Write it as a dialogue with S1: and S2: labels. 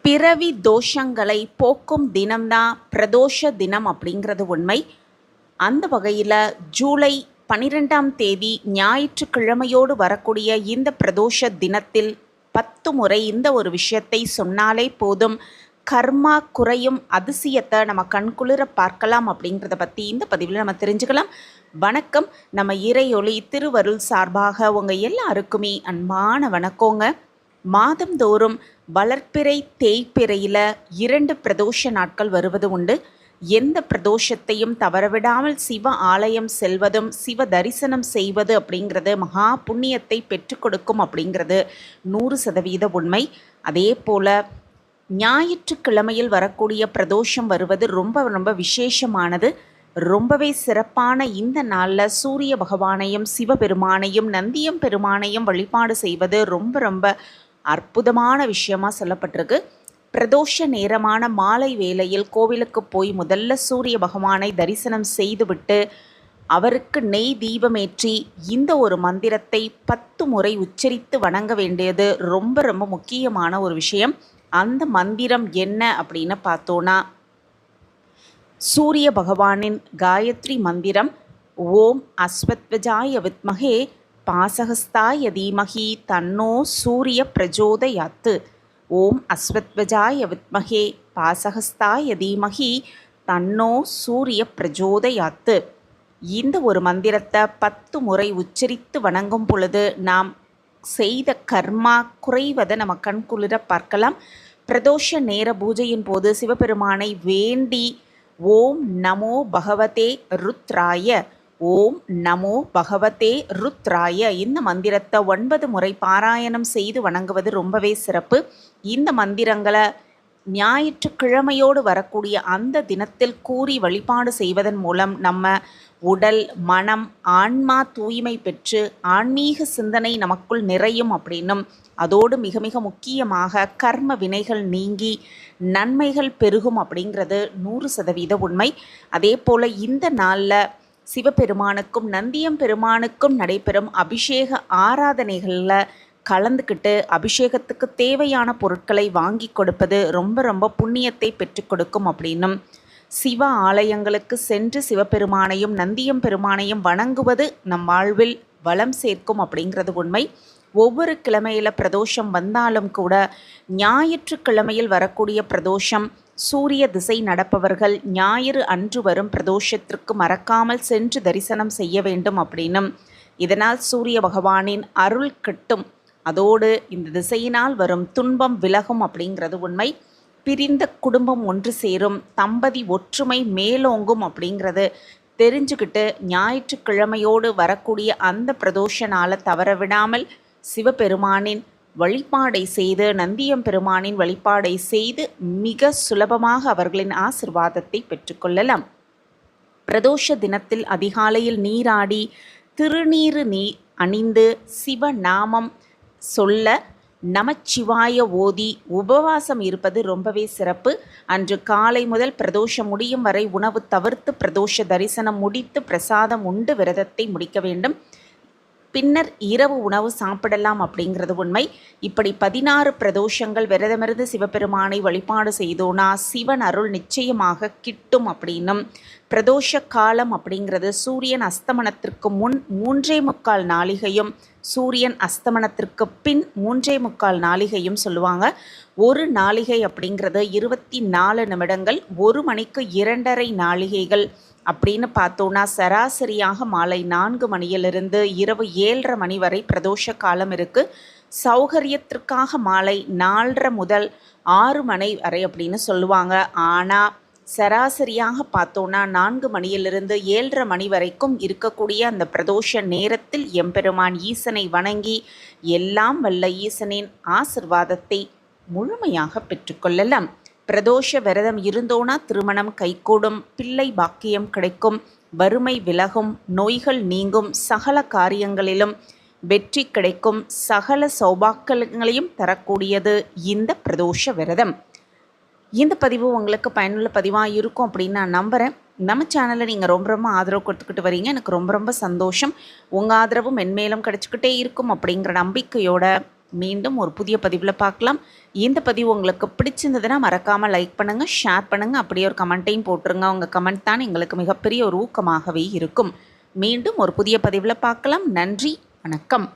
S1: பிறவி தோஷங்களை போக்கும் தினம்தான் பிரதோஷ தினம் அப்படிங்கிறது உண்மை. அந்த வகையில் ஜூலை 12ஆம் தேதி ஞாயிற்றுக்கிழமையோடு வரக்கூடிய இந்த பிரதோஷ தினத்தில் 10 முறை இந்த ஒரு விஷயத்தை சொன்னாலே போதும், கர்மா குறையும் அதிசயத்தை நம்ம கண்குளிர பார்க்கலாம் அப்படிங்கிறத பற்றி இந்த பதிவில் நம்ம தெரிஞ்சுக்கலாம். வணக்கம். நம்ம இறையொளி திருவருள் சார்பாக உங்கள் எல்லாருக்குமே அன்பான வணக்கங்க. மாதந்தோறும் வளர்ப்பிறை தேய்ப்பிறையில் 2 பிரதோஷ நாட்கள் வருவது உண்டு. எந்த பிரதோஷத்தையும் தவறவிடாமல் சிவ ஆலயம் செல்வதும் சிவ தரிசனம் செய்வது அப்படிங்கிறது மகா புண்ணியத்தை பெற்றுக் கொடுக்கும் அப்படிங்கிறது 100% உண்மை. அதே போல் ஞாயிற்றுக்கிழமையில் வரக்கூடிய பிரதோஷம் வருவது ரொம்ப விசேஷமானது. ரொம்பவே சிறப்பான இந்த நாளில் சூரிய பகவானையும் சிவபெருமானையும் நந்தியம் பெருமானையும் வழிபாடு செய்வது ரொம்ப அற்புதமான விஷயமா சொல்லப்பட்டிருக்கு. பிரதோஷ நேரமான மாலை வேளையில் கோவிலுக்கு போய் முதல்ல சூரிய பகவானை தரிசனம் செய்துவிட்டு அவருக்கு நெய் தீபமேற்றி இந்த ஒரு மந்திரத்தை 10 முறை உச்சரித்து வணங்க வேண்டியது ரொம்ப முக்கியமான ஒரு விஷயம். அந்த மந்திரம் என்ன அப்படின்னு பார்த்தோன்னா, சூரிய பகவானின் காயத்ரி மந்திரம். ஓம் அஸ்வத்வஜாய வித்மகே பாசகஸ்தாய தீமகி தன்னோ சூரிய பிரஜோதயாத்து. ஓம் அஸ்வத்வஜாய வித்மகே பாசகஸ்தாய தீமகி தன்னோ சூரிய பிரஜோதயாத்து. இந்த ஒரு மந்திரத்தை 10 முறை உச்சரித்து வணங்கும் பொழுது நாம் செய்த கர்மா குறைவதை நம்ம கண்குளிர பார்க்கலாம். பிரதோஷ நேர பூஜையின் போது சிவபெருமானை வேண்டி ஓம் நமோ பகவதே ருத்ராய, ஓம் நமோ பகவதே ருத்ராய இந்த மந்திரத்தை 9 முறை பாராயணம் செய்து வணங்குவது ரொம்பவே சிறப்பு. இந்த மந்திரங்களை ஞாயிற்றுக்கிழமையோடு வரக்கூடிய அந்த தினத்தில் கூறி வழிபாடு செய்வதன் மூலம் நம்ம உடல் மனம் ஆன்மா தூய்மை பெற்று ஆன்மீக சிந்தனை நமக்குள் நிறையும் அப்படின்னும், அதோடு மிக முக்கியமாக கர்ம வினைகள் நீங்கி நன்மைகள் பெருகும் அப்படிங்கிறது 100% உண்மை. அதே போல் இந்த நாளில் சிவபெருமானுக்கும் நந்தியம் பெருமானுக்கும் நடைபெறும் அபிஷேக ஆராதனைகளில் கலந்துக்கிட்டு அபிஷேகத்துக்கு தேவையான பொருட்களை வாங்கி கொடுப்பது ரொம்ப புண்ணியத்தை பெற்றுக் கொடுக்கும் அப்படின்னும், சிவ ஆலயங்களுக்கு சென்று சிவபெருமானையும் நந்தியம் பெருமானையும் வணங்குவது நம் வாழ்வில் வளம் சேர்க்கும் அப்படிங்கிறது உண்மை. ஒவ்வொரு கிழமையில் பிரதோஷம் வந்தாலும் கூட ஞாயிற்றுக்கிழமையில் வரக்கூடிய பிரதோஷம் சூரிய திசை நடப்பவர்கள் ஞாயிறு அன்று வரும் பிரதோஷத்திற்கு மறக்காமல் சென்று தரிசனம் செய்ய வேண்டும் அப்படின்னும், இதனால் சூரிய பகவானின் அருள் கிட்டும், அதோடு இந்த திசையினால் வரும் துன்பம் விலகும் அப்படிங்கிறது உண்மை. பிரிந்த குடும்பம் ஒன்று சேரும், தம்பதி ஒற்றுமை மேலோங்கும் அப்படிங்கிறது தெரிஞ்சுக்கிட்டு ஞாயிற்றுக்கிழமையோடு வரக்கூடிய அந்த பிரதோஷ நாளை தவறவிடாமல் சிவபெருமானின் வழிபாடை செய்து நந்தியம் பெருமானின் வழிபாடை செய்து மிக சுலபமாக அவர்களின் ஆசிர்வாதத்தை பெற்றுக்கொள்ளலாம். பிரதோஷ தினத்தில் அதிகாலையில் நீராடி திருநீறு அணிந்து சிவநாமம் சொல்ல நமச்சிவாய ஓதி உபவாசம் இருப்பது ரொம்பவே சிறப்பு. அன்று காலை முதல் பிரதோஷம் முடியும் வரை உணவு தவிர்த்து பிரதோஷ தரிசனம் முடித்து பிரசாதம் உண்டு விரதத்தை முடிக்க வேண்டும். பின்னர் இரவு உணவு சாப்பிடலாம் அப்படிங்கிறது உண்மை. இப்படி 16 பிரதோஷங்கள் விரதமிருந்து சிவபெருமானை வழிபாடு செய்தோனா சிவன் அருள் நிச்சயமாக கிட்டும் அப்படின்னும், பிரதோஷ காலம் அப்படிங்கிறது சூரியன் அஸ்தமனத்திற்கு முன் 3.25 நாளிகையும் சூரியன் அஸ்தமனத்திற்கு பின் 3.25 நாளிகையும் சொல்லுவாங்க. ஒரு நாளிகை அப்படிங்கிறது 24 நிமிடங்கள். 1 மணிக்கு 2.5 நாளிகைகள் அப்படின்னு பார்த்தோன்னா சராசரியாக மாலை 4 மணியிலிருந்து இரவு 7:30 மணி வரை பிரதோஷ காலம் இருக்குது. சௌகரியத்திற்காக மாலை 4:30 முதல் 6 மணி வரை அப்படின்னு சொல்லுவாங்க. ஆனால் சராசரியாக பார்த்தோன்னா 4 மணியிலிருந்து 7:30 மணி வரைக்கும் இருக்கக்கூடிய அந்த பிரதோஷ நேரத்தில் எம்பெருமான் ஈசனை வணங்கி எல்லாம் வல்ல ஈசனின் ஆசிர்வாதத்தை முழுமையாக பெற்றுக்கொள்ளலாம். பிரதோஷ விரதம் இருந்தோனா திருமணம் கைகூடும், பிள்ளை பாக்கியம் கிடைக்கும், வறுமை விலகும், நோய்கள் நீங்கும், சகல காரியங்களிலும் வெற்றி கிடைக்கும், சகல சௌபாக்கியங்களையும் தரக்கூடியது இந்த பிரதோஷ விரதம். இந்த பதிவு உங்களுக்கு பயனுள்ள பதிவாக இருக்கும் அப்படின்னு நான் நம்புகிறேன். நம்ம சேனலை நீங்கள் ரொம்ப ஆதரவு கொடுத்துக்கிட்டு வரீங்க. எனக்கு ரொம்ப சந்தோஷம். உங்கள் ஆதரவும் மென்மேலும் கிடச்சிக்கிட்டே இருக்கும் அப்படிங்கிற நம்பிக்கையோட மீண்டும் ஒரு புதிய பதிவில் பார்க்கலாம். இந்த பதிவு உங்களுக்கு பிடிச்சிருந்ததுன்னா மறக்காமல் லைக் பண்ணுங்கள், ஷேர் பண்ணுங்கள், அப்படியே ஒரு கமெண்ட்டையும் போட்டுருங்க. உங்கள் கமெண்ட் தான் எங்களுக்கு மிகப்பெரிய ஒரு ஊக்கமாகவே இருக்கும். மீண்டும் ஒரு புதிய பதிவில் பார்க்கலாம். நன்றி, வணக்கம்.